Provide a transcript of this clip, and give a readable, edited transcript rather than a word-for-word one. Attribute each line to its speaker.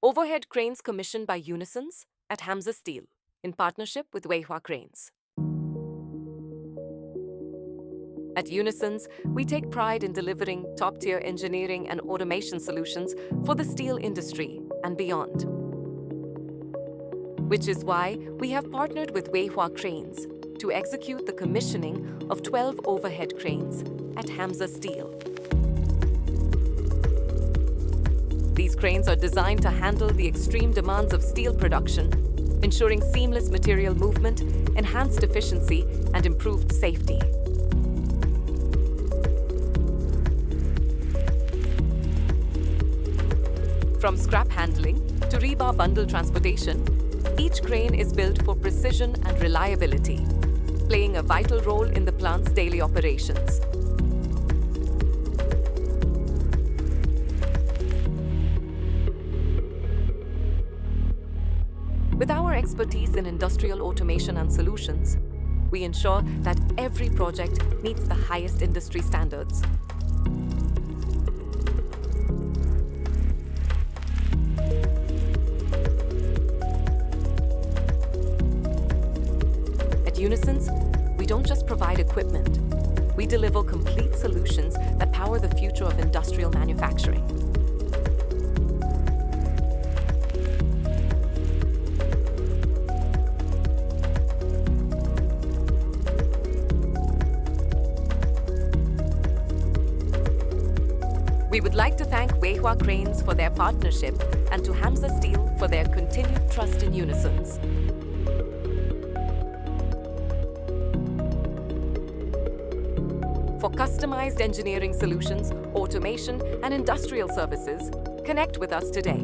Speaker 1: Overhead cranes commissioned by Unisons at Hamza Steel in partnership with Weihua Cranes. At Unisons, we take pride in delivering top-tier engineering and automation solutions for the steel industry and beyond. Which is why we have partnered with Weihua Cranes to execute the commissioning of 12 overhead cranes at Hamza Steel. These cranes are designed to handle the extreme demands of steel production, ensuring seamless material movement, enhanced efficiency, and improved safety. From scrap handling to rebar bundle transportation, each crane is built for precision and reliability, playing a vital role in the plant's daily operations. With our expertise in industrial automation and solutions, we ensure that every project meets the highest industry standards. At Unisons, we don't just provide equipment, we deliver complete solutions that power the future of industrial manufacturing. We would like to thank Weihua Cranes for their partnership and to Hamza Steel for their continued trust in Unisons. For customized engineering solutions, automation, and industrial services, connect with us today.